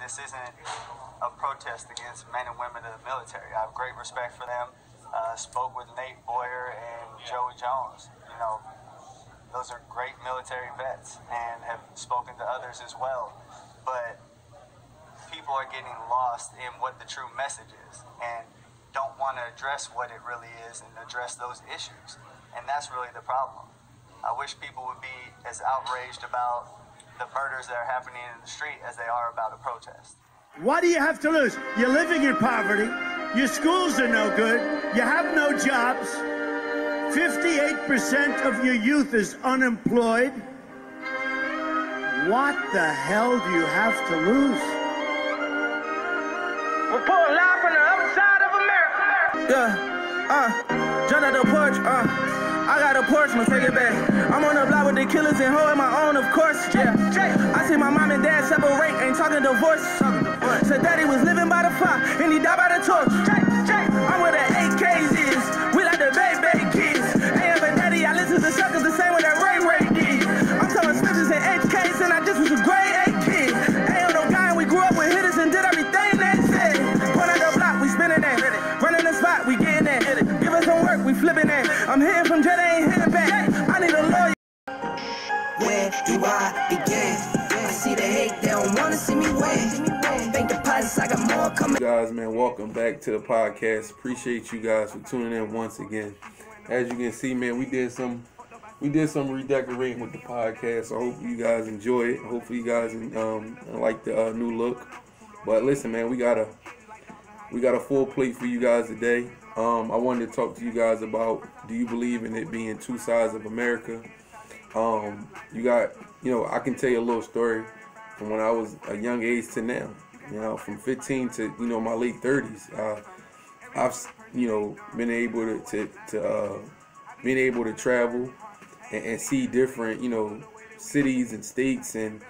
this isn't a protest against men and women of the military. I have great respect for them. Spoke with Nate Boyer and Joey Jones. You know, those are great military vets and have spoken to others as well. But people are getting lost in what the true message is and don't want to address what it really is and address those issues. And that's really the problem. I wish people would be as outraged about the murders that are happening in the street as they are about a protest. What do you have to lose? You're living in poverty. Your schools are no good. You have no jobs. 58% of your youth is unemployed. What the hell do you have to lose? We're pulling live from the other side of America. Yeah, jump out the porch, I got a porch, I'ma take it back. I'm on the block with the killers and holding my own, of course, yeah. I see my mom and dad separate, ain't talking divorce. Said daddy was living by the fire, and he died by the torch. I'm where the AKs is, we like the baby kids. AM and daddy, I listen to suckers the same way that Ray did. I'm telling scriptures and HKs, and I just was a grade 8 kid. Ain't no guy, and we grew up with hitters and did everything they said. Point out the block, we spinning that. Running the spot, we getting that. Give us some work, we flipping that. I'm hitting from jet, I ain't hitting back. I need a lawyer. Where do I begin? I see the hate, they don't wanna see me win. Bank deposits, I got more coming. Guys, man, welcome back to the podcast. Appreciate you guys for tuning in once again. As you can see, man, we did some redecorating with the podcast. So I hope you guys enjoy it. Hopefully you guys like the new look. But listen, man, we got a full plate for you guys today. I wanted to talk to you guys about, do you believe in it being two sides of America? I can tell you a little story from when I was a young age to now. You know, from 15 to my late 30s. I've been able to travel and see different cities and states, and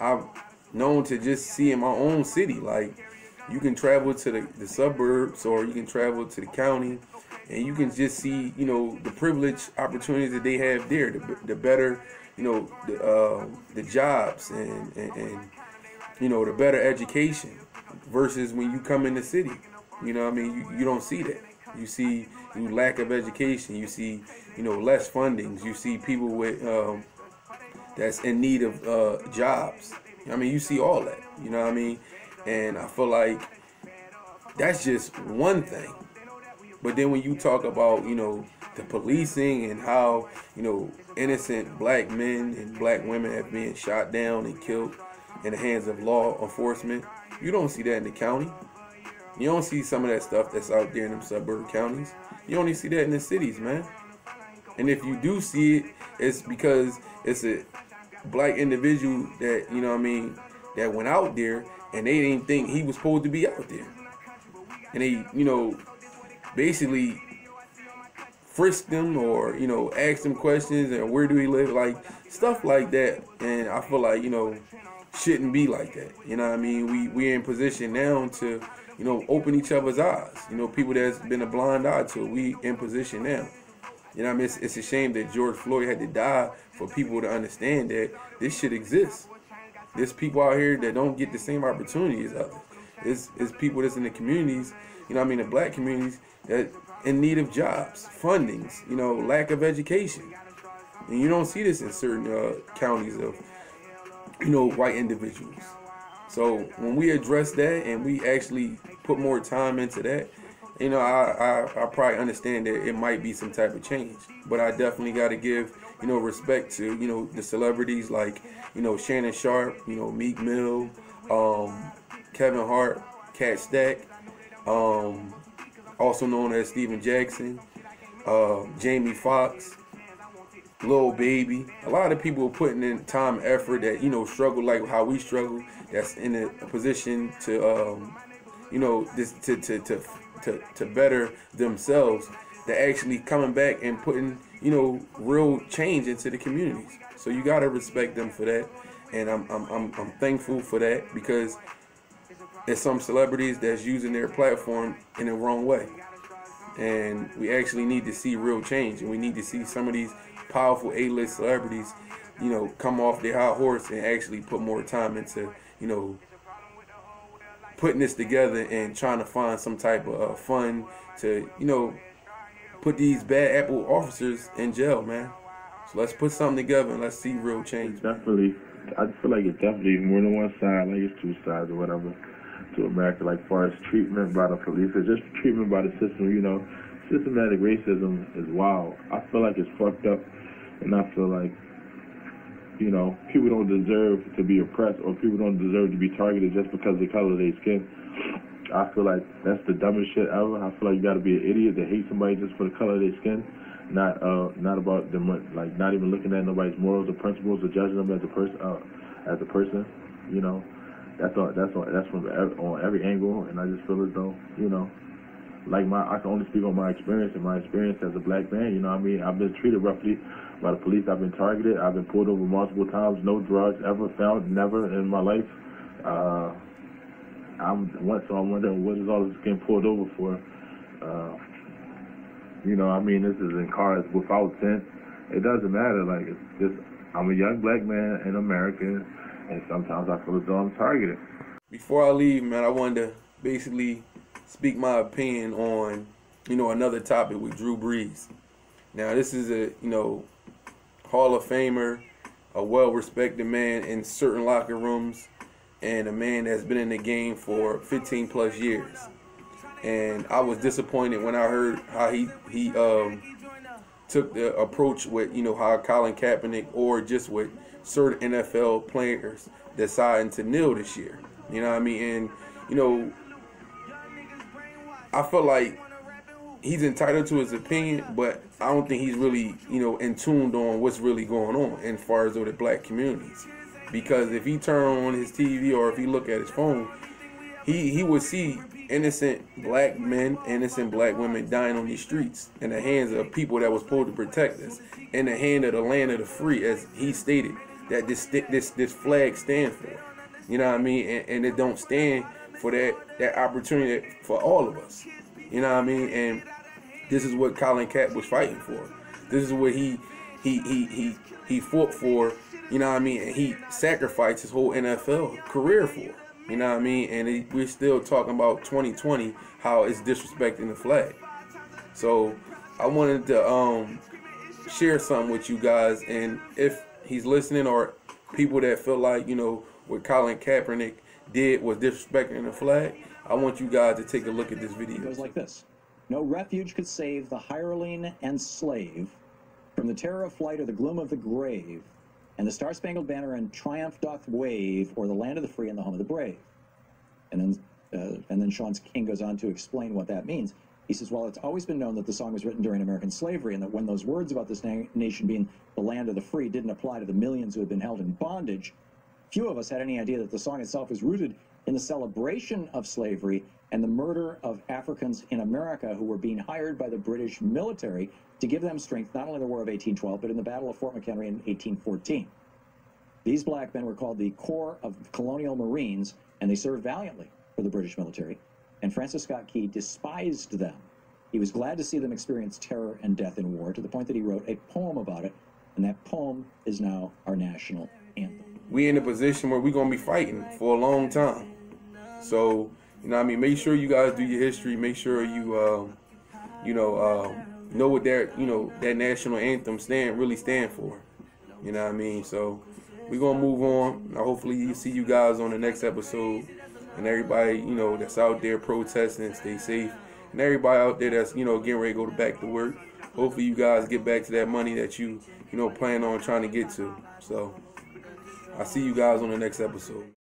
I've known to just see in my own city. Like, you can travel to the suburbs, or you can travel to the county, and you can just see the privileged opportunities that they have there, the better the jobs and the better education versus when you come in the city. You don't see that. You see lack of education. You see less fundings. You see people with that's in need of jobs. You see all that. And I feel like that's just one thing. But then when you talk about the policing and how innocent black men and black women have been shot down and killed in the hands of law enforcement, you don't see that in the county. You don't see some of that stuff that's out there in them suburb counties. You only see that in the cities, man. And if you do see it, it's because it's a black individual that that went out there and they didn't think he was supposed to be out there, and they basically frisked him or asked him questions and where do he live, like stuff like that. And I feel like shouldn't be like that. We're in position now to open each other's eyes. People that's been a blind eye to it, we in position now. It's a shame that George Floyd had to die for people to understand that this shit exists. There's people out here that don't get the same opportunities as others. It's people that's in the communities, the black communities, that in need of jobs, fundings, lack of education. And you don't see this in certain counties of, white individuals. So when we address that and we actually put more time into that, I probably understand that it might be some type of change. But I definitely got to give, respect to, the celebrities like, Shannon Sharp, Meek Mill, Kevin Hart, Cat Stack, also known as Steven Jackson, Jamie Foxx, Lil Baby. A lot of people are putting in time and effort that, struggle like how we struggle, that's in a position to, to better themselves, to actually coming back and putting, real change into the communities. So you gotta respect them for that, and I'm thankful for that, because there's some celebrities that's using their platform in the wrong way, and we actually need to see real change, and we need to see some of these powerful A-list celebrities, come off their high horse and actually put more time into, putting this together and trying to find some type of fund to, you know, put these bad apple officers in jail, man. So let's put something together and let's see real change. Definitely. I feel like it's definitely more than one side, like it's two sides or whatever to America, like far as treatment by the police, or just treatment by the system, you know. Systematic racism is wild. I feel like it's fucked up, and I feel like, you know, people don't deserve to be oppressed, or people don't deserve to be targeted just because of the color of their skin. I feel like that's the dumbest shit ever. I feel like you gotta be an idiot to hate somebody just for the color of their skin, not about them, like not even looking at nobody's morals or principles or judging them as a person, you know. That's from on every angle, and I just feel as though, you know, like I can only speak on my experience, and my experience as a black man, you know what I mean? I've been treated roughly by the police. I've been targeted. I've been pulled over multiple times. No drugs ever found, never in my life. I'm wondering what is all this getting pulled over for? You know, I mean, this is in cars without tint. It doesn't matter. Like, it's just, I'm a young black man in America, and sometimes I feel as though I'm targeted. Before I leave, man, I wanted to basically speak my opinion on, you know, another topic with Drew Brees. Now, this is a, you know, Hall of Famer, a well-respected man in certain locker rooms, and a man that's been in the game for 15 plus years. And I was disappointed when I heard how he took the approach with, you know, how Colin Kaepernick or just with certain NFL players deciding to kneel this year. You know what I mean? And, you know, I feel like he's entitled to his opinion, but I don't think he's really, you know, in tuned on what's really going on as far as the black communities. Because if he turn on his TV or if he look at his phone, he would see innocent black men, innocent black women dying on these streets in the hands of people that was supposed to protect us, in the hand of the land of the free, as he stated that this flag stands for. You know what I mean? And it don't stand for that opportunity for all of us. You know what I mean? And this is what Colin Kaepernick was fighting for. This is what he fought for. You know what I mean? And he sacrificed his whole NFL career for. You know what I mean? And we're still talking about 2020, how it's disrespecting the flag. So I wanted to share something with you guys. And if he's listening, or people that feel like, you know, what Colin Kaepernick did was disrespecting the flag, I want you guys to take a look at this video. It goes like this. No refuge could save the hireling and slave from the terror of flight or the gloom of the grave, and the Star-Spangled Banner and triumph doth wave o'er the land of the free and the home of the brave. And then Sean King goes on to explain what that means. He says, well, it's always been known that the song was written during American slavery, and that when those words about this nation being the land of the free didn't apply to the millions who had been held in bondage, few of us had any idea that the song itself was rooted in the celebration of slavery and the murder of Africans in America who were being hired by the British military to give them strength, not only in the War of 1812, but in the Battle of Fort McHenry in 1814. These black men were called the Corps of Colonial Marines, and they served valiantly for the British military. And Francis Scott Key despised them. He was glad to see them experience terror and death in war, to the point that he wrote a poem about it, and that poem is now our national anthem. We in a position where we're going to be fighting for a long time. So, you know what I mean, make sure you guys do your history. Make sure you, know what that national anthem really stand for. You know what I mean? So, we're going to move on. Now, hopefully, see you guys on the next episode. And everybody, you know, that's out there protesting, stay safe. And everybody out there that's, you know, getting ready to go back to work. Hopefully, you guys get back to that money that you plan on trying to get to. So, I'll see you guys on the next episode.